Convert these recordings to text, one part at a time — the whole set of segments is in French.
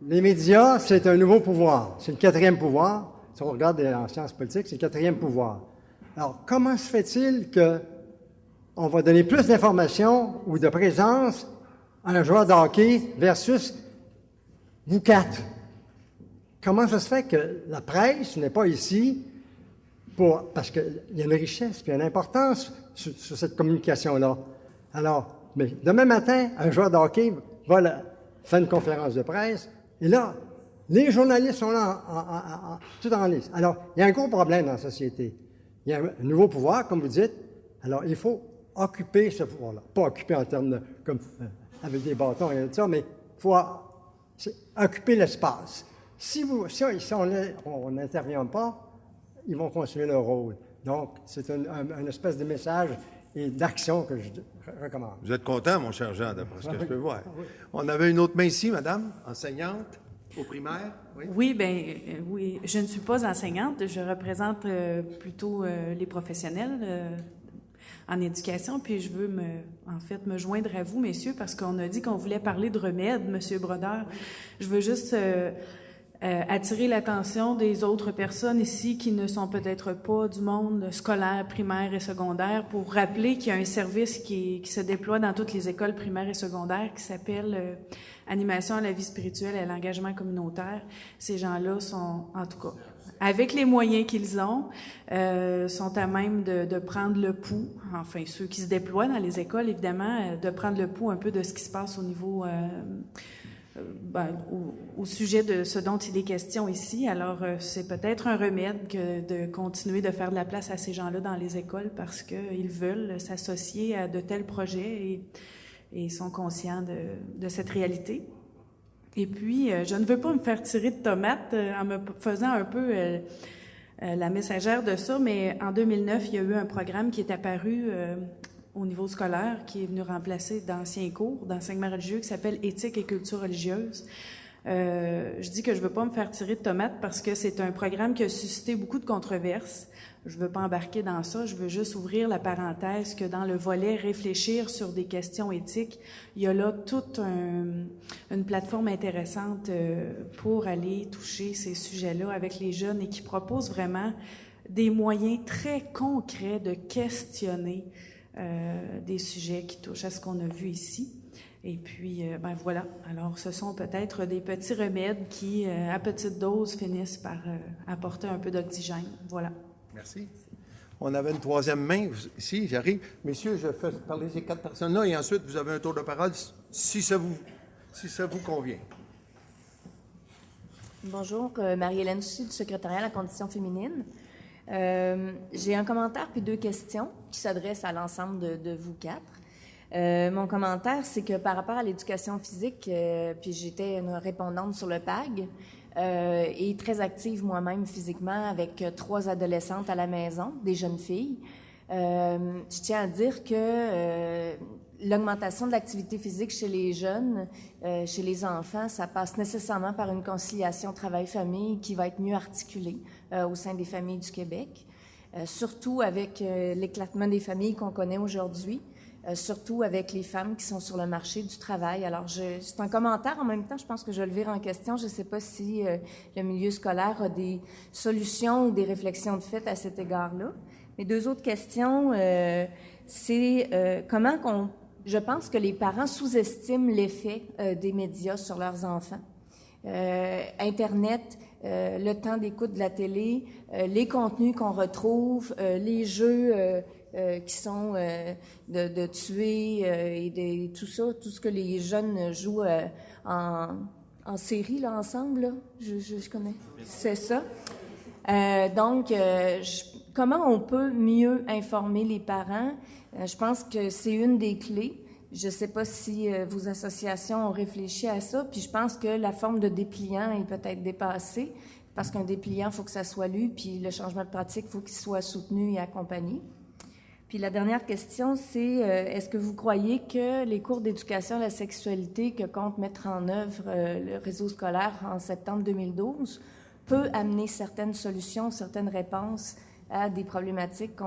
Les médias, c'est un nouveau pouvoir. C'est le quatrième pouvoir. Si on regarde en sciences politiques, c'est le quatrième pouvoir. Alors, comment se fait-il qu'on va donner plus d'informations ou de présence à un joueur de hockey versus vous quatre? Comment ça se fait que la presse n'est pas ici parce qu'il y a une richesse et une importance sur cette communication-là. Alors, mais demain matin, un joueur de hockey fait une conférence de presse, et là, les journalistes sont là tout en liste. Alors, il y a un gros problème dans la société. Il y a un nouveau pouvoir, comme vous dites. Alors, il faut occuper ce pouvoir-là. Pas occuper en termes de, comme avec des bâtons et tout ça, mais il faut occuper l'espace. Si on n'intervient pas, ils vont continuer leur rôle. Donc, c'est une espèce de message et d'action que je recommande. Vous êtes content, mon cher Jean, d'après ce que je peux voir. Oui. On avait une autre main ici, madame, enseignante au primaire. Oui, oui, je ne suis pas enseignante, je représente plutôt les professionnels en éducation, puis je veux me joindre à vous, messieurs, parce qu'on a dit qu'on voulait parler de remède, Monsieur Brodeur. Je veux juste attirer l'attention des autres personnes ici qui ne sont peut-être pas du monde scolaire, primaire et secondaire pour rappeler qu'il y a un service qui se déploie dans toutes les écoles primaires et secondaires qui s'appelle Animation à la vie spirituelle et à l'engagement communautaire. Ces gens-là sont, en tout cas, avec les moyens qu'ils ont, sont à même de prendre le pouls, enfin ceux qui se déploient dans les écoles, évidemment, de prendre le pouls un peu de ce qui se passe au niveau au sujet de ce dont il est question ici. Alors, c'est peut-être un remède que de continuer de faire de la place à ces gens-là dans les écoles parce qu'ils veulent s'associer à de tels projets et sont conscients de cette réalité. Et puis, je ne veux pas me faire tirer de tomates en me faisant un peu la messagère de ça, mais en 2009, il y a eu un programme qui est apparu au niveau scolaire, qui est venu remplacer d'anciens cours d'enseignement religieux qui s'appelle Éthique et culture religieuse. Je dis que je ne veux pas me faire tirer de tomates parce que c'est un programme qui a suscité beaucoup de controverses. Je ne veux pas embarquer dans ça, je veux juste ouvrir la parenthèse que dans le volet réfléchir sur des questions éthiques, il y a là toute une plateforme intéressante pour aller toucher ces sujets-là avec les jeunes et qui propose vraiment des moyens très concrets de questionner des sujets qui touchent à ce qu'on a vu ici. Et puis, voilà. Alors, ce sont peut-être des petits remèdes qui, à petite dose, finissent par apporter un peu d'oxygène. Voilà. Merci. On avait une troisième main ici, j'arrive. Messieurs, je fais parler ces quatre personnes-là et ensuite, vous avez un tour de parole si ça vous convient. Bonjour, Marie-Hélène Soucy du secrétariat à la condition féminine. J'ai un commentaire puis deux questions qui s'adressent à l'ensemble de vous quatre. Mon commentaire, c'est que par rapport à l'éducation physique, puis j'étais une répondante sur le PAG et très active moi-même physiquement avec 3 adolescentes à la maison, des jeunes filles. Je tiens à dire que l'augmentation de l'activité physique chez les jeunes, chez les enfants, ça passe nécessairement par une conciliation travail-famille qui va être mieux articulée au sein des familles du Québec, surtout avec l'éclatement des familles qu'on connaît aujourd'hui, surtout avec les femmes qui sont sur le marché du travail. Alors, c'est un commentaire, en même temps, je pense que je vais le vire en question. Je ne sais pas si le milieu scolaire a des solutions ou des réflexions de fait à cet égard-là. Mes 2 autres questions, c'est comment je pense que les parents sous-estiment l'effet des médias sur leurs enfants. Internet, le temps d'écoute de la télé, les contenus qu'on retrouve, les jeux qui sont de tuer et tout ça, tout ce que les jeunes jouent en série là, ensemble, là. Je connais. C'est ça. Donc, comment on peut mieux informer les parents? Je pense que c'est une des clés. Je ne sais pas si vos associations ont réfléchi à ça, puis je pense que la forme de dépliant est peut-être dépassée, parce qu'un dépliant, il faut que ça soit lu, puis le changement de pratique, il faut qu'il soit soutenu et accompagné. Puis la dernière question, c'est est-ce que vous croyez que les cours d'éducation à la sexualité que compte mettre en œuvre le réseau scolaire en septembre 2012 peut amener certaines solutions, certaines réponses à des problématiques,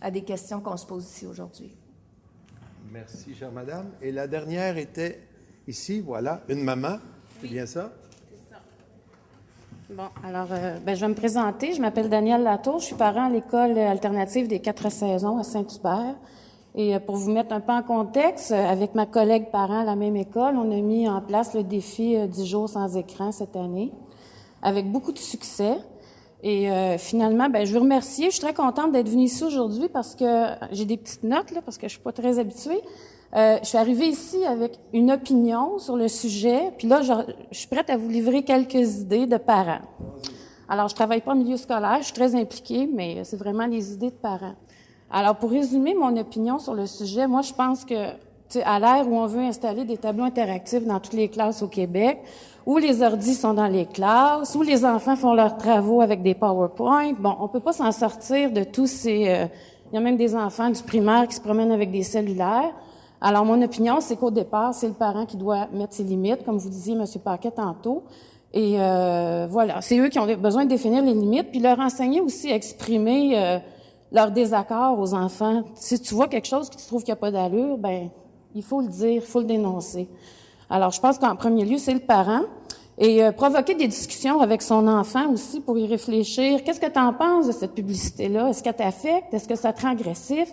à des questions qu'on se pose ici aujourd'hui? Merci, chère madame. Et la dernière était ici, voilà, une maman. C'est bien ça? Bon, alors, je vais me présenter. Je m'appelle Danielle Latour. Je suis parent à l'école alternative des 4 saisons à Saint-Hubert. Et pour vous mettre un peu en contexte, avec ma collègue parent à la même école, on a mis en place le défi 10 jours sans écran cette année, avec beaucoup de succès. Et finalement, je vous remercie. Je suis très contente d'être venue ici aujourd'hui parce que j'ai des petites notes, là, parce que je suis pas très habituée. Je suis arrivée ici avec une opinion sur le sujet, puis là, je suis prête à vous livrer quelques idées de parents. Alors, je travaille pas en milieu scolaire, je suis très impliquée, mais c'est vraiment les idées de parents. Alors, pour résumer mon opinion sur le sujet, moi, je pense que, à l'ère où on veut installer des tableaux interactifs dans toutes les classes au Québec, où les ordis sont dans les classes, où les enfants font leurs travaux avec des PowerPoint, bon, on peut pas s'en sortir de tous ces... il y a même des enfants du primaire qui se promènent avec des cellulaires. Alors, mon opinion, c'est qu'au départ, c'est le parent qui doit mettre ses limites, comme vous disiez, M. Paquet, tantôt. Et voilà, c'est eux qui ont besoin de définir les limites, puis leur enseigner aussi à exprimer leur désaccord aux enfants. Si tu vois quelque chose que tu trouves qu'il n'y a pas d'allure, il faut le dire, il faut le dénoncer. Alors, je pense qu'en premier lieu, c'est le parent. Et provoquer des discussions avec son enfant aussi pour y réfléchir. Qu'est-ce que tu en penses de cette publicité-là? Est-ce qu'elle t'affecte? Est-ce que ça te rend agressif?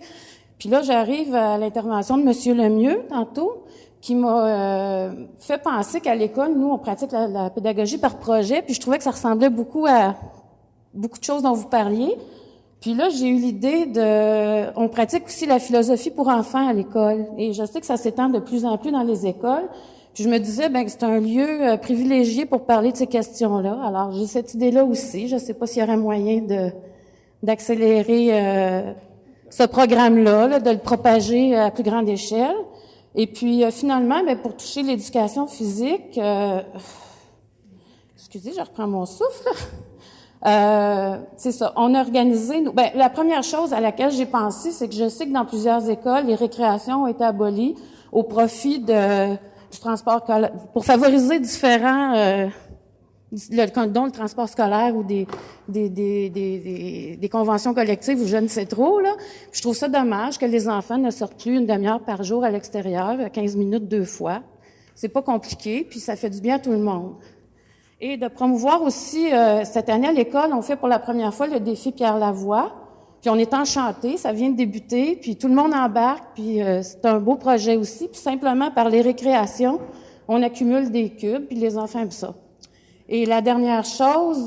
Puis là, j'arrive à l'intervention de M. Lemieux, tantôt, qui m'a fait penser qu'à l'école, nous, on pratique la pédagogie par projet, puis je trouvais que ça ressemblait beaucoup à beaucoup de choses dont vous parliez. Puis là, j'ai eu l'idée on pratique aussi la philosophie pour enfants à l'école, et je sais que ça s'étend de plus en plus dans les écoles. Puis je me disais, que c'est un lieu privilégié pour parler de ces questions-là. Alors, j'ai cette idée-là aussi. Je sais pas s'il y aurait moyen d'accélérer ce programme-là, de le propager à plus grande échelle. Et puis, finalement, pour toucher l'éducation physique, excusez, je reprends mon souffle. C'est ça, on a organisé... la première chose à laquelle j'ai pensé, c'est que je sais que dans plusieurs écoles, les récréations ont été abolies au profit du transport pour favoriser différents... dont le transport scolaire ou des conventions collectives ou je ne sais trop, là. Je trouve ça dommage que les enfants ne sortent plus une demi-heure par jour à l'extérieur, 15 minutes 2 fois. C'est pas compliqué, puis ça fait du bien à tout le monde. Et de promouvoir aussi, cette année à l'école, on fait pour la première fois le défi Pierre Lavoie, puis on est enchantés, ça vient de débuter, puis tout le monde embarque, puis c'est un beau projet aussi, puis simplement par les récréations, on accumule des cubes, puis les enfants aiment ça. Et la dernière chose,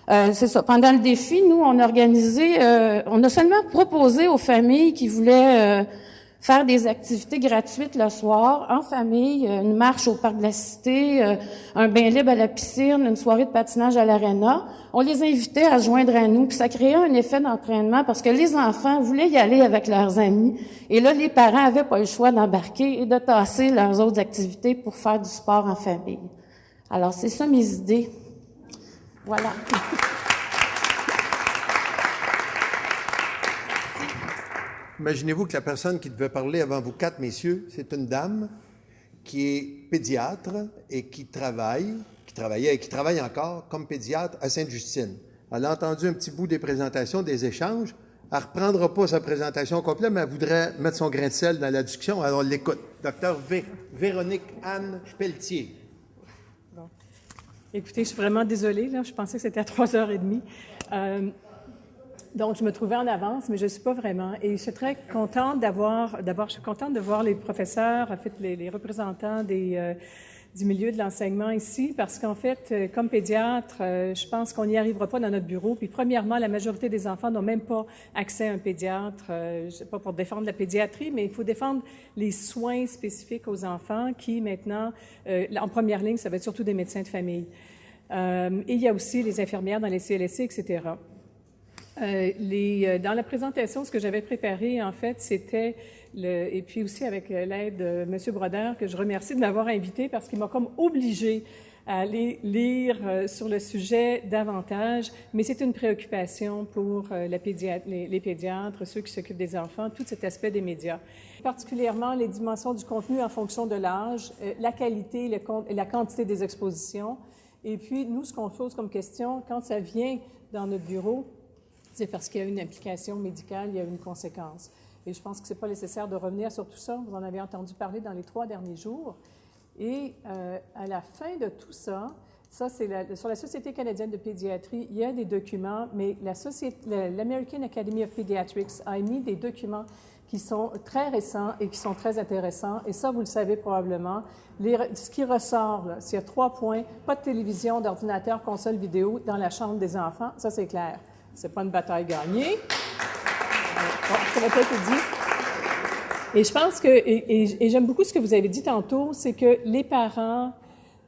c'est ça. Pendant le défi, nous, on a organisé, on a seulement proposé aux familles qui voulaient faire des activités gratuites le soir, en famille, une marche au parc de la Cité, un bain libre à la piscine, une soirée de patinage à l'aréna. On les invitait à se joindre à nous, puis ça créait un effet d'entraînement parce que les enfants voulaient y aller avec leurs amis. Et là, les parents avaient pas le choix d'embarquer et de tasser leurs autres activités pour faire du sport en famille. Alors, c'est ça mes idées. Voilà. Imaginez-vous que la personne qui devait parler avant vous 4 messieurs, c'est une dame qui est pédiatre et qui travaillait et qui travaille encore comme pédiatre à Sainte-Justine. Elle a entendu un petit bout des présentations, des échanges. Elle ne reprendra pas sa présentation complète, mais elle voudrait mettre son grain de sel dans la discussion. Alors, on l'écoute. Docteur Véronique Anne Pelletier. Écoutez, je suis vraiment désolée, là. Je pensais que c'était à 3h30. Donc, je me trouvais en avance, mais je ne suis pas vraiment. Et je suis très contente d'abord, je suis contente de voir les professeurs, en fait, les représentants du milieu de l'enseignement ici, parce qu'en fait, comme pédiatre, je pense qu'on n'y arrivera pas dans notre bureau. Puis, premièrement, la majorité des enfants n'ont même pas accès à un pédiatre. C'est pas pour défendre la pédiatrie, mais il faut défendre les soins spécifiques aux enfants qui, maintenant, en première ligne, ça va être surtout des médecins de famille. Et il y a aussi les infirmières dans les CLSC, etc. Dans la présentation, ce que j'avais préparé, en fait, c'était et puis aussi avec l'aide de M. Brodeur, que je remercie de m'avoir invité parce qu'il m'a comme obligée à aller lire sur le sujet davantage, mais c'est une préoccupation pour les pédiatres, ceux qui s'occupent des enfants, tout cet aspect des médias. Particulièrement les dimensions du contenu en fonction de l'âge, la qualité et la quantité des expositions. Et puis, nous, ce qu'on pose comme question, quand ça vient dans notre bureau, c'est parce qu'il y a une implication médicale, il y a une conséquence. Et je pense que ce n'est pas nécessaire de revenir sur tout ça. Vous en avez entendu parler dans les 3 derniers jours. Et à la fin de tout ça, c'est sur la Société canadienne de pédiatrie, il y a des documents, mais l'American Academy of Pediatrics a émis des documents qui sont très récents et qui sont très intéressants. Et ça, vous le savez probablement. Ce qui ressort, s'il y a 3 points, pas de télévision, d'ordinateur, console vidéo dans la chambre des enfants, ça c'est clair. C'est pas une bataille gagnée. Bon, ça n'a pas été dit. Et je pense que, et j'aime beaucoup ce que vous avez dit tantôt, c'est que les parents,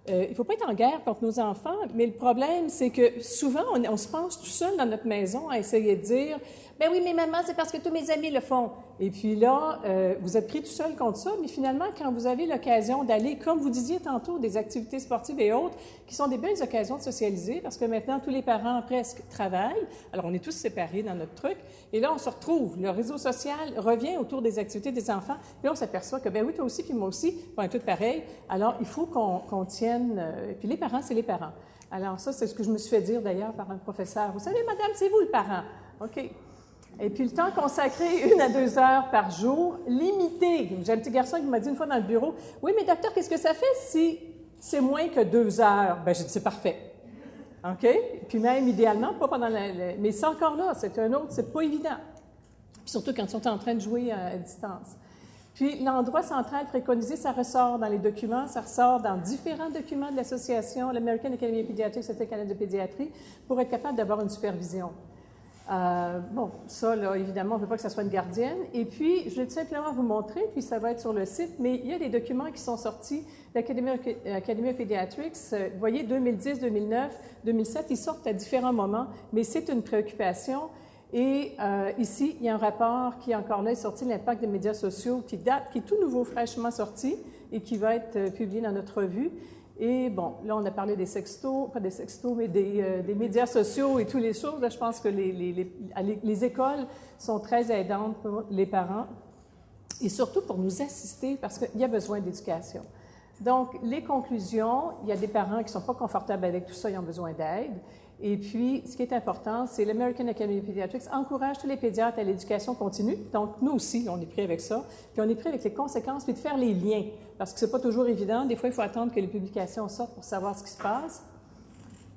il ne faut pas être en guerre contre nos enfants, mais le problème, c'est que souvent, on se penche tout seul dans notre maison à essayer de dire « Ben oui, mais maman, c'est parce que tous mes amis le font. » Et puis là, vous êtes pris tout seul contre ça, mais finalement, quand vous avez l'occasion d'aller, comme vous disiez tantôt, des activités sportives et autres, qui sont des belles occasions de socialiser, parce que maintenant, tous les parents presque travaillent, alors on est tous séparés dans notre truc, et là, on se retrouve. Le réseau social revient autour des activités des enfants, et là, on s'aperçoit que, ben oui, toi aussi, puis moi aussi, on est tous pareils. Alors, il faut qu'on tienne... puis les parents, c'est les parents. Alors ça, c'est ce que je me suis fait dire d'ailleurs par un professeur. Vous savez, madame, c'est vous le parent. OK. Et puis le temps consacré 1 à 2 heures par jour, limité. J'ai un petit garçon qui m'a dit une fois dans le bureau, « Oui, mais docteur, qu'est-ce que ça fait si c'est moins que 2 heures? » Bien, j'ai dit, c'est parfait. OK? Puis même, idéalement, pas pendant mais c'est encore là, c'est un autre, c'est pas évident. Puis surtout quand ils sont en train de jouer à distance. Puis l'endroit central préconisé, ça ressort dans les documents, ça ressort dans différents documents de l'association, l'American Academy of Pediatrics, Société canadienne de pédiatrie, pour être capable d'avoir une supervision. Bon, ça, là, évidemment, on ne veut pas que ça soit une gardienne. Et puis, je vais tout simplement vous montrer, puis ça va être sur le site, mais il y a des documents qui sont sortis de l'Academy of Pediatrics. Vous voyez, 2010, 2009, 2007, ils sortent à différents moments, mais c'est une préoccupation. Et ici, il y a un rapport qui, encore là, est sorti de l'impact des médias sociaux, qui est tout nouveau, fraîchement sorti, et qui va être publié dans notre revue. Et bon, là, on a parlé des sextos, pas des sextos, mais des médias sociaux et toutes les choses. Là, je pense que les écoles sont très aidantes pour les parents et surtout pour nous assister parce qu'il y a besoin d'éducation. Donc, les conclusions, il y a des parents qui ne sont pas confortables avec tout ça, ils ont besoin d'aide. Et puis, ce qui est important, c'est l'American Academy of Pediatrics encourage tous les pédiatres à l'éducation continue. Donc, nous aussi, on est pris avec ça. Puis, on est pris avec les conséquences, puis de faire les liens. Parce que ce n'est pas toujours évident. Des fois, il faut attendre que les publications sortent pour savoir ce qui se passe.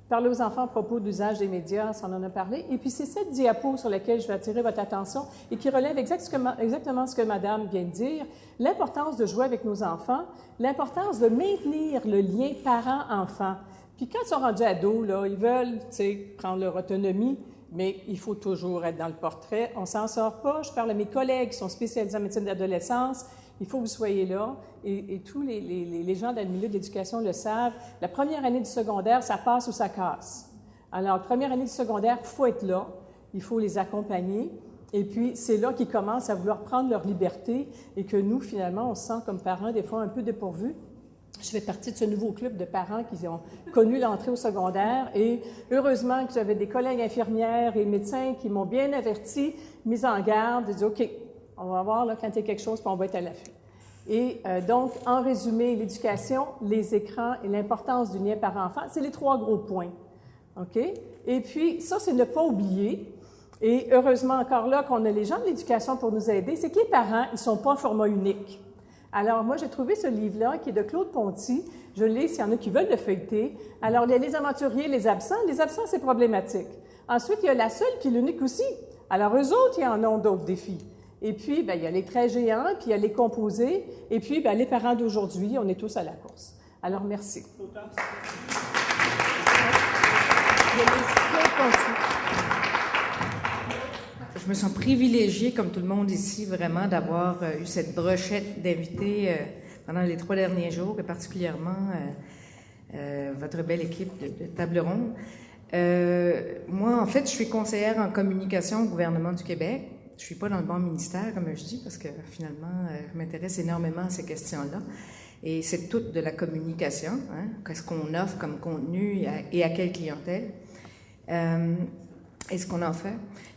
Parler aux enfants à propos de l'usage des médias, ça, on en a parlé. Et puis, c'est cette diapo sur laquelle je vais attirer votre attention et qui relève exactement ce que Madame vient de dire. L'importance de jouer avec nos enfants, l'importance de maintenir le lien parent-enfant. Puis quand ils sont rendus ados, là, ils veulent prendre leur autonomie, mais il faut toujours être dans le portrait. On ne s'en sort pas. Je parle à mes collègues qui sont spécialisés en médecine d'adolescence. Il faut que vous soyez là. Et tous les gens dans le milieu de l'éducation le savent. La première année du secondaire, ça passe ou ça casse. Alors, la première année du secondaire, il faut être là. Il faut les accompagner. Et puis, c'est là qu'ils commencent à vouloir prendre leur liberté et que nous, finalement, on se sent comme parents, des fois, un peu dépourvus. Je fais partie de ce nouveau club de parents qui ont connu l'entrée au secondaire et heureusement que j'avais des collègues infirmières et médecins qui m'ont bien averti, mis en garde, et dit « OK, on va voir là, quand il y a quelque chose, puis on va être à l'affût ». Et donc, en résumé, l'éducation, les écrans et l'importance du lien parent-enfant, c'est les 3 gros points. OK? Et puis, ça, c'est ne pas oublier. Et heureusement encore là qu'on a les gens de l'éducation pour nous aider, c'est que les parents, ils ne sont pas en format unique. Alors, moi, j'ai trouvé ce livre-là, qui est de Claude Ponty. Je le lis s'il y en a qui veulent le feuilleter. Alors, il y a les aventuriers, les absents. Les absents, c'est problématique. Ensuite, il y a la seule puis l'unique aussi. Alors, eux autres, ils en ont d'autres défis. Et puis, bien, il y a les très géants, puis il y a les composés. Et puis, bien, les parents d'aujourd'hui, on est tous à la course. Alors, merci. Je me sens privilégiée, comme tout le monde ici, vraiment d'avoir eu cette brochette d'invités pendant les 3 derniers jours, et particulièrement votre belle équipe de Table Ronde. Moi, en fait, je suis conseillère en communication au gouvernement du Québec. Je suis pas dans le bon ministère, comme je dis, parce que finalement, je m'intéresse énormément à ces questions-là. Et c'est toute de la communication, hein, qu'est-ce qu'on offre comme contenu et à quelle clientèle. Et ce qu'on en fait.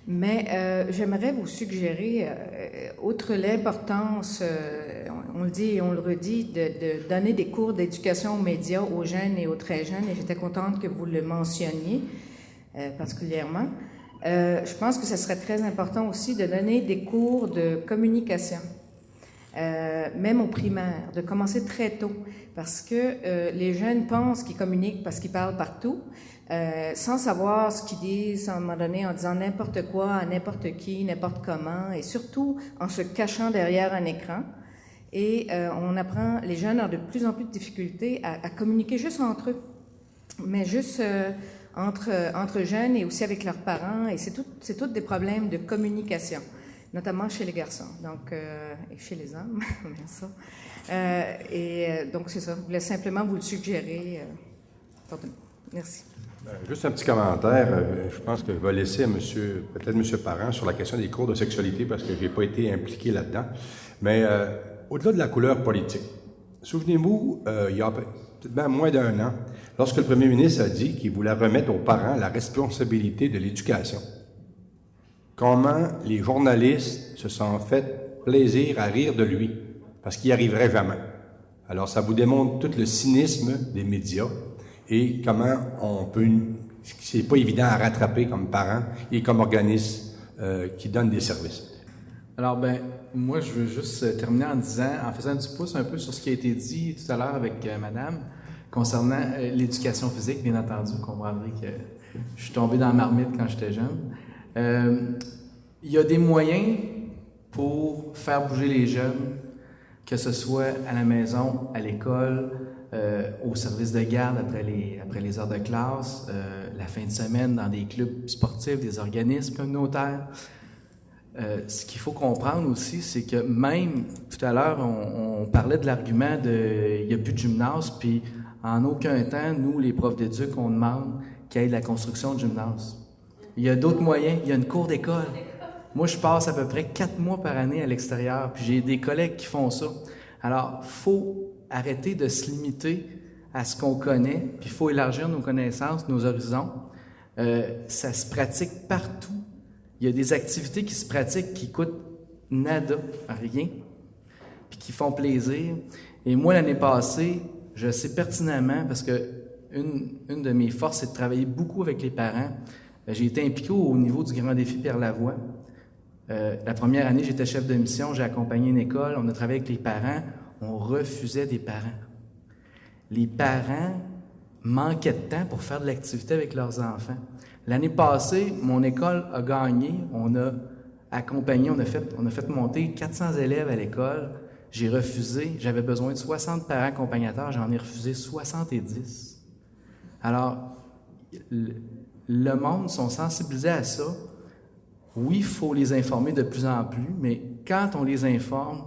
Mais j'aimerais vous suggérer, outre l'importance, on le dit et on le redit, de donner des cours d'éducation aux médias aux jeunes et aux très jeunes, et j'étais contente que vous le mentionniez particulièrement. Je pense que ce serait très important aussi de donner des cours de communication. même au primaire, de commencer très tôt, parce que les jeunes pensent qu'ils communiquent parce qu'ils parlent partout, sans savoir ce qu'ils disent à un moment donné, en disant n'importe quoi à n'importe qui, n'importe comment, et surtout en se cachant derrière un écran. Et on apprend, les jeunes ont de plus en plus de difficultés à communiquer juste entre eux, mais juste entre jeunes et aussi avec leurs parents, et c'est tous des problèmes de communication, notamment chez les garçons, donc, et chez les hommes, bien sûr. Donc c'est ça, je voulais simplement vous le suggérer. Merci. Juste un petit commentaire. Je pense que je vais laisser à peut-être M. Parent sur la question des cours de sexualité parce que je n'ai pas été impliqué là-dedans. Mais au-delà de la couleur politique, souvenez-vous, il y a peut-être moins d'1 an, lorsque le premier ministre a dit qu'il voulait remettre aux parents la responsabilité de l'éducation. Comment les journalistes se sont fait plaisir à rire de lui, parce qu'il n'y arriverait jamais. Alors, ça vous démontre tout le cynisme des médias et comment c'est pas évident à rattraper comme parents et comme organisme qui donnent des services. Alors, moi, je veux juste terminer en faisant du pouce un peu sur ce qui a été dit tout à l'heure avec Madame, concernant l'éducation physique, bien entendu. Vous comprendrez que je suis tombé dans la marmite quand j'étais jeune. Il y a des moyens pour faire bouger les jeunes, que ce soit à la maison, à l'école, au service de garde après les heures de classe, la fin de semaine dans des clubs sportifs, des organismes communautaires. Ce qu'il faut comprendre aussi, c'est que même, tout à l'heure, on parlait de l'argument de il n'y a plus de gymnase, puis en aucun temps, nous, les profs d'éduc, on demande qu'il y ait de la construction de gymnase. Il y a d'autres moyens, il y a une cour d'école. Moi, je passe à peu près 4 mois par année à l'extérieur, puis j'ai des collègues qui font ça. Alors, il faut arrêter de se limiter à ce qu'on connaît, puis il faut élargir nos connaissances, nos horizons. Ça se pratique partout. Il y a des activités qui se pratiquent qui coûtent nada, rien, puis qui font plaisir. Et moi, l'année passée, je sais pertinemment, parce que une de mes forces, c'est de travailler beaucoup avec les parents. J'ai été impliqué au niveau du Grand Défi Pierre Lavoie. La première année, j'étais chef de mission, j'ai accompagné une école, on a travaillé avec les parents, on refusait des parents. Les parents manquaient de temps pour faire de l'activité avec leurs enfants. L'année passée, mon école a gagné, on a accompagné, on a fait monter 400 élèves à l'école. J'ai refusé, j'avais besoin de 60 parents accompagnateurs, j'en ai refusé 70. Alors, le monde sont sensibilisés à ça. Oui, il faut les informer de plus en plus, mais quand on les informe,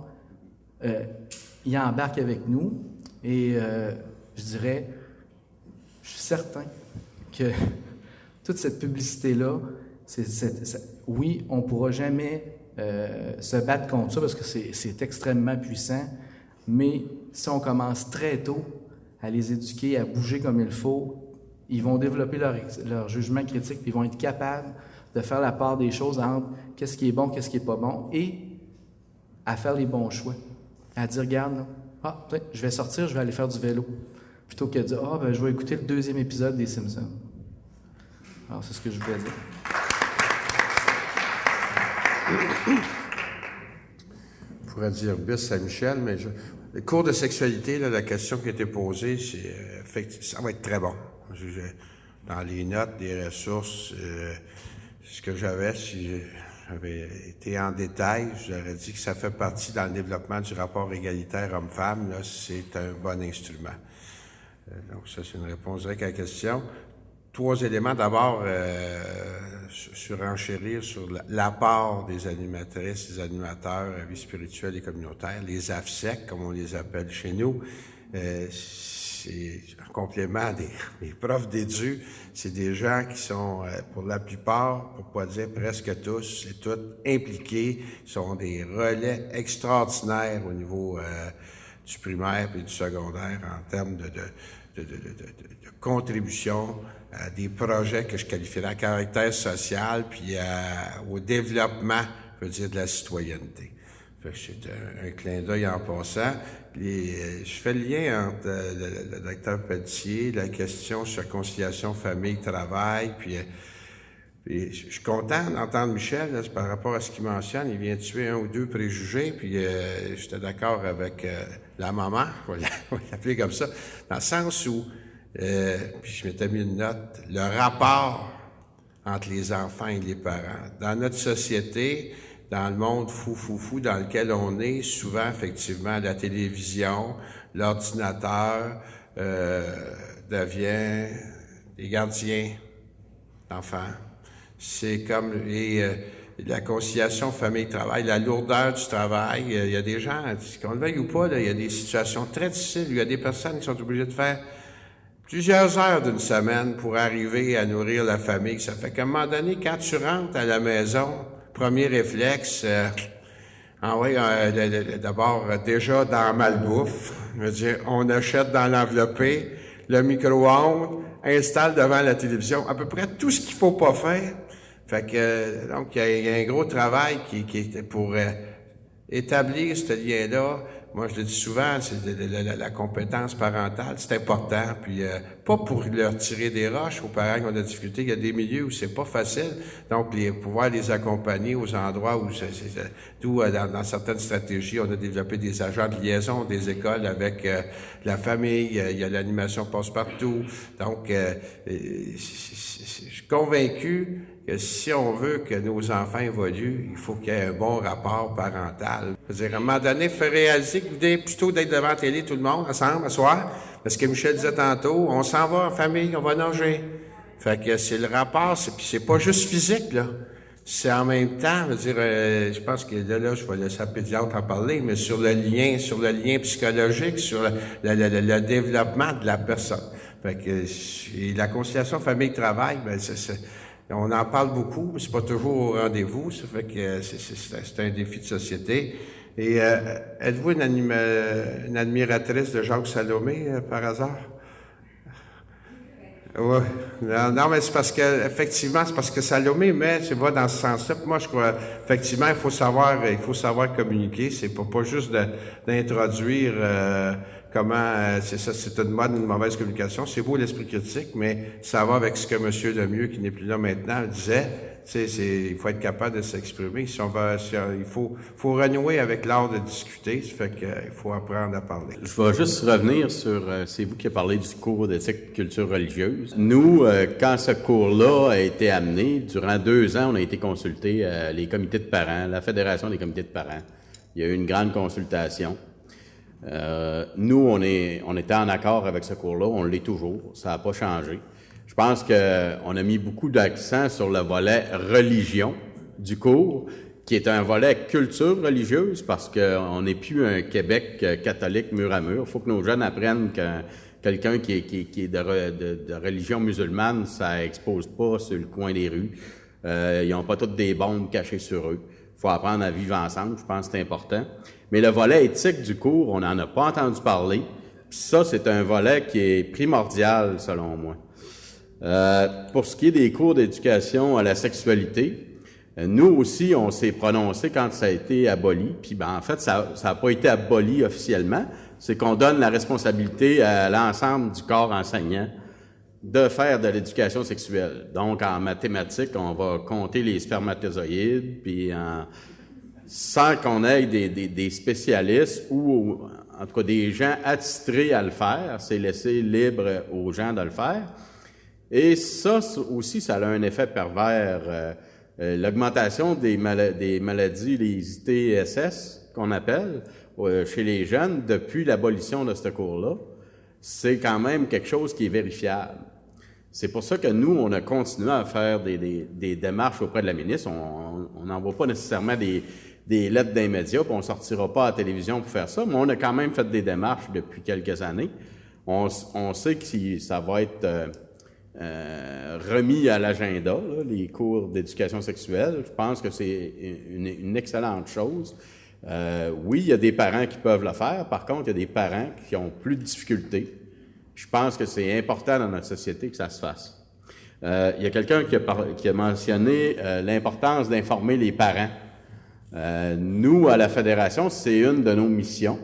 ils embarquent avec nous. Et je dirais, je suis certain que toute cette publicité-là, oui, on ne pourra jamais se battre contre ça parce que c'est extrêmement puissant, mais si on commence très tôt à les éduquer, à bouger comme il faut, ils vont développer leur jugement critique, puis ils vont être capables de faire la part des choses entre qu'est-ce qui est bon, qu'est-ce qui n'est pas bon, et à faire les bons choix. À dire, regarde, je vais sortir, je vais aller faire du vélo, plutôt que de dire, je vais écouter le 2e épisode des Simpsons. Alors, c'est ce que je voulais dire. Je pourrais dire bis à Michel, mais les cours de sexualité, là, la question qui a été posée, ça va être très bon. Dans les notes, des ressources, ce que j'avais, si j'avais été en détail, j'aurais dit que ça fait partie dans le développement du rapport égalitaire homme-femme. Là, c'est un bon instrument. Donc ça, c'est une réponse directe à la question. 3 éléments. D'abord, surenchérir sur l'apport des animatrices, des animateurs à vie spirituelle et communautaire, les AFSEC, comme on les appelle chez nous. C'est un complément des profs d'édu. C'est des gens qui sont, pour la plupart, pour pas dire presque tous, et toutes impliqués, sont des relais extraordinaires au niveau du primaire et du secondaire en termes de contribution à des projets que je qualifierais à caractère social, puis au développement, je veux dire, de la citoyenneté. Fait que c'est un clin d'œil en passant. Je fais le lien entre le docteur Pelletier, la question sur conciliation famille-travail, puis Puis, je suis content d'entendre Michel, là, par rapport à ce qu'il mentionne. Il vient tuer un ou deux préjugés, puis j'étais d'accord avec la maman, on va l'appeler comme ça, dans le sens où, puis je m'étais mis une note, le rapport entre les enfants et les parents. Dans notre société, dans le monde fou dans lequel on est, souvent, effectivement, la télévision, l'ordinateur devient des gardiens d'enfants. C'est comme la conciliation famille-travail, la lourdeur du travail. Il y a des gens, qu'on le veuille ou pas, là, il y a des situations très difficiles. Il y a des personnes qui sont obligées de faire plusieurs heures d'une semaine pour arriver à nourrir la famille. Ça fait qu'à un moment donné, quand tu rentres à la maison, premier réflexe, d'abord, déjà dans malbouffe, je veux dire, on achète dans l'enveloppé, le micro-ondes, installe devant la télévision, à peu près tout ce qu'il faut pas faire. Fait que, donc, il y a un gros travail qui est pour établir ce lien-là. Moi, je le dis souvent, c'est la compétence parentale, c'est important. Puis, pas pour leur tirer des roches aux parents qui ont de la difficulté. Il y a des milieux où c'est pas facile. Donc, pouvoir les accompagner aux endroits où d'où dans certaines stratégies, on a développé des agents de liaison des écoles avec la famille. Il y a l'animation passe-partout. Donc, je suis convaincu que si on veut que nos enfants évoluent, il faut qu'il y ait un bon rapport parental. Je veux dire, à un moment donné, faire réaliser que l'idée plutôt d'être devant la télé, tout le monde, ensemble, à soir, parce que Michel disait tantôt, on s'en va en famille, on va nager. Fait que c'est le rapport, puis c'est pas juste physique, là. C'est en même temps, je veux dire, je pense que là, je vais laisser la pédiatre en parler, mais sur le lien psychologique, sur le développement de la personne. Fait que et la conciliation famille-travail, ben on en parle beaucoup, mais c'est pas toujours au rendez-vous. Ça fait que c'est un défi de société. Et êtes-vous une admiratrice de Jacques Salomé, par hasard? Oui. Non, mais c'est parce que Salomé va dans ce sens-là. Puis moi, je crois, effectivement, il faut savoir communiquer. C'est pas juste d'introduire comment, c'est une bonne ou une mauvaise communication. C'est beau l'esprit critique, mais ça va avec ce que M. Lemieux, qui n'est plus là maintenant, disait. Il faut être capable de s'exprimer. Il faut renouer avec l'art de discuter. Ça fait qu'il faut apprendre à parler. Je vais juste revenir sur, c'est vous qui avez parlé du cours d'éthique culture religieuse. Nous, quand ce cours-là a été amené, durant 2 ans, on a été consultés, les comités de parents, la Fédération des comités de parents. Il y a eu une grande consultation. Nous, on était en accord avec ce cours-là, on l'est toujours, ça n'a pas changé. Je pense qu'on a mis beaucoup d'accent sur le volet religion du cours, qui est un volet culture religieuse, parce qu'on n'est plus un Québec catholique mur à mur. Il faut que nos jeunes apprennent que quelqu'un qui est de religion musulmane, ça expose pas sur le coin des rues. Ils n'ont pas toutes des bombes cachées sur eux. Il faut apprendre à vivre ensemble, je pense que c'est important. Mais le volet éthique du cours, on n'en a pas entendu parler. Puis ça, c'est un volet qui est primordial, selon moi. Pour ce qui est des cours d'éducation à la sexualité, nous aussi, on s'est prononcé quand ça a été aboli. Puis en fait, ça n'a pas été aboli officiellement. C'est qu'on donne la responsabilité à l'ensemble du corps enseignant de faire de l'éducation sexuelle. Donc, en mathématiques, on va compter les spermatozoïdes, puis sans qu'on ait des spécialistes ou, en tout cas, des gens attitrés à le faire. C'est laissé libre aux gens de le faire. Et ça aussi, ça a un effet pervers. L'augmentation des maladies, les ITSS, qu'on appelle, chez les jeunes, depuis l'abolition de ce cours-là, c'est quand même quelque chose qui est vérifiable. C'est pour ça que nous, on a continué à faire des démarches auprès de la ministre. On n'envoie pas nécessairement des lettres d'un média, puis on ne sortira pas à la télévision pour faire ça, mais on a quand même fait des démarches depuis quelques années. On sait que ça va être remis à l'agenda, là, les cours d'éducation sexuelle. Je pense que c'est une excellente chose. Oui, il y a des parents qui peuvent le faire. Par contre, il y a des parents qui ont plus de difficultés. Je pense que c'est important dans notre société que ça se fasse. Il y a quelqu'un qui a mentionné l'importance d'informer les parents. Nous, à la Fédération, c'est une de nos missions.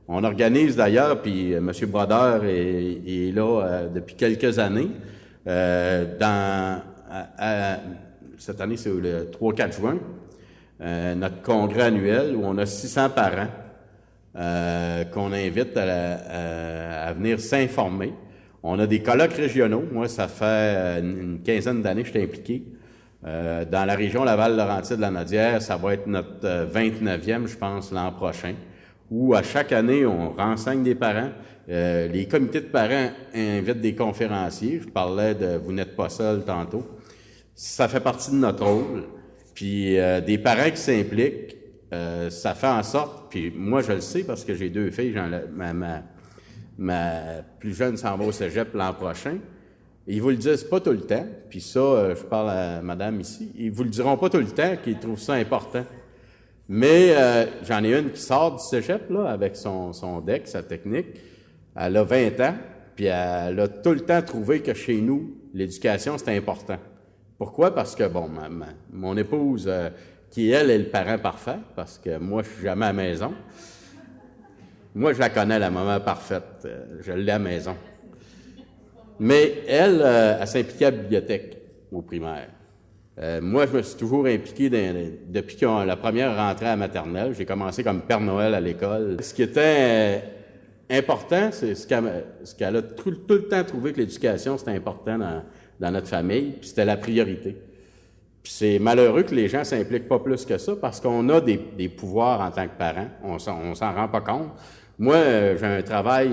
On organise d'ailleurs, puis M. Brodeur est là depuis quelques années, cette année, c'est le 3-4 juin, notre congrès annuel où on a 600 parents qu'on invite à venir s'informer. On a des colloques régionaux. Moi, ça fait une quinzaine d'années que je suis impliqué. Dans la région Laval-Laurentides-Lanaudière, ça va être notre 29e, je pense, l'an prochain, où à chaque année, on renseigne des parents. Les comités de parents invitent des conférenciers. Je parlais de « Vous n'êtes pas seul » tantôt. Ça fait partie de notre rôle. Puis des parents qui s'impliquent, ça fait en sorte, puis moi je le sais parce que j'ai 2 filles, ma plus jeune s'en va au cégep l'an prochain. Ils vous le disent pas tout le temps, puis ça, je parle à madame ici, ils vous le diront pas tout le temps qu'ils trouvent ça important. Mais j'en ai une qui sort du cégep, là, avec son DEC, sa technique. Elle a 20 ans, puis elle a tout le temps trouvé que chez nous, l'éducation, c'était important. Pourquoi? Parce que, bon, mon épouse, qui, elle, est le parent parfait, parce que moi, je suis jamais à la maison. Moi, je la connais, la maman parfaite. Je l'ai à la maison. Mais elle, elle s'impliquait à la bibliothèque au primaire. Moi, je me suis toujours impliqué depuis que la première rentrée à la maternelle. J'ai commencé comme Père Noël à l'école. Ce qui était important, c'est ce qu'elle a tout le temps trouvé que l'éducation, c'était important dans notre famille, puis c'était la priorité. Puis c'est malheureux que les gens s'impliquent pas plus que ça, parce qu'on a des pouvoirs en tant que parents. On s'en rend pas compte. Moi, j'ai un travail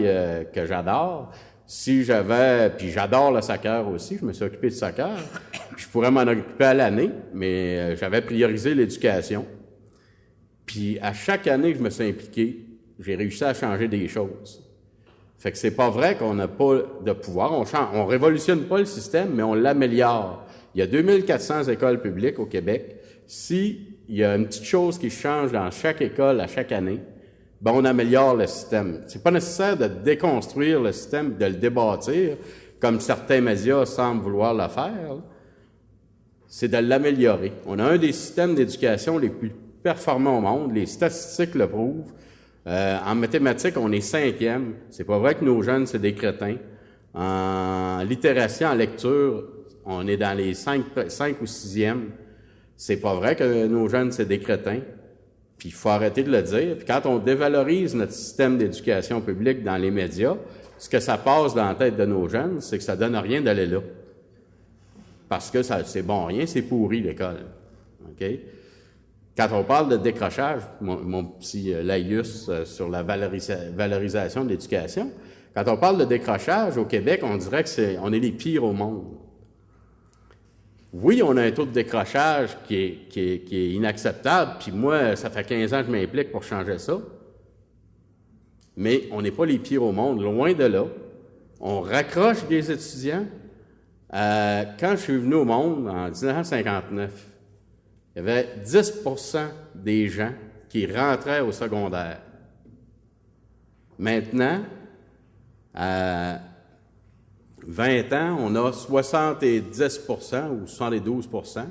que j'adore. Si j'avais, puis j'adore le soccer aussi, je me suis occupé de soccer, je pourrais m'en occuper à l'année, mais j'avais priorisé l'éducation. Puis à chaque année que je me suis impliqué, j'ai réussi à changer des choses. Fait que c'est pas vrai qu'on n'a pas de pouvoir, on révolutionne pas le système, mais on l'améliore. Il y a 2400 écoles publiques au Québec. S'il y a une petite chose qui change dans chaque école à chaque année, ben on améliore le système. C'est pas nécessaire de déconstruire le système, de le débâtir, comme certains médias semblent vouloir le faire. C'est de l'améliorer. On a un des systèmes d'éducation les plus performants au monde. Les statistiques le prouvent. En mathématiques, on est 5e. C'est pas vrai que nos jeunes, c'est des crétins. En littératie, en lecture, on est dans les 5 ou 6e. C'est pas vrai que nos jeunes, c'est des crétins. Puis il faut arrêter de le dire. Puis quand on dévalorise notre système d'éducation publique dans les médias, ce que ça passe dans la tête de nos jeunes, c'est que ça donne rien d'aller là. Parce que c'est bon rien, c'est pourri l'école. OK? Quand on parle de décrochage, mon petit laïus sur la valorisation de l'éducation, quand on parle de décrochage au Québec, on dirait que on est les pires au monde. Oui, on a un taux de décrochage qui est inacceptable, puis moi, ça fait 15 ans que je m'implique pour changer ça. Mais on n'est pas les pires au monde, loin de là. On raccroche des étudiants. Quand je suis venu au monde, en 1959, il y avait 10% des gens qui rentraient au secondaire. Maintenant, à 20 ans, on a 70% ou 72%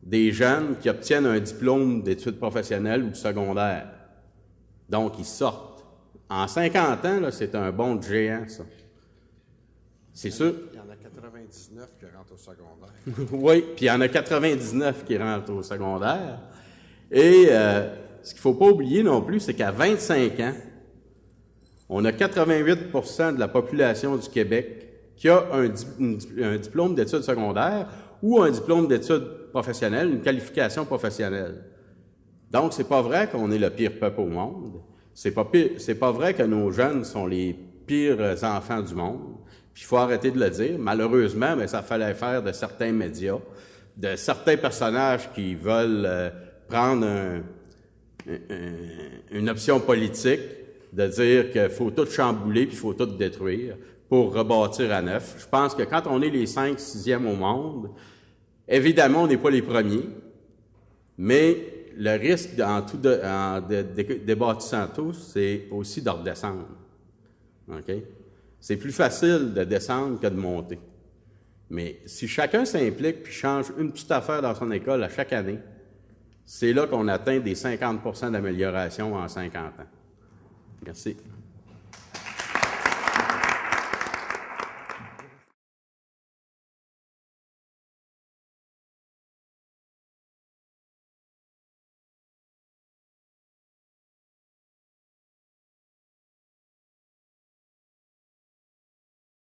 des jeunes qui obtiennent un diplôme d'études professionnelles ou de secondaire. Donc, ils sortent. En 50 ans, là, c'est un bond de géant, ça. C'est sûr. Il y en a 99 qui rentrent au secondaire. Oui, puis il y en a 99 qui rentrent au secondaire. Et ce qu'il ne faut pas oublier non plus, c'est qu'à 25 ans, on a 88% de la population du Québec qui a un diplôme d'études secondaires ou un diplôme d'études professionnelles, une qualification professionnelle. Donc, c'est pas vrai qu'on est le pire peuple au monde. C'est pas vrai que nos jeunes sont les pires enfants du monde. Puis il faut arrêter de le dire. Malheureusement, mais ça fallait faire de certains médias, de certains personnages qui veulent prendre une option politique, de dire qu'il faut tout chambouler puis il faut tout détruire pour rebâtir à neuf. Je pense que quand on est les 5, 6e au monde, évidemment, on n'est pas les premiers, mais le risque en débâtissant tout, c'est aussi de redescendre. OK? C'est plus facile de descendre que de monter. Mais si chacun s'implique puis change une petite affaire dans son école à chaque année, c'est là qu'on atteint des 50% d'amélioration en 50 ans. Merci.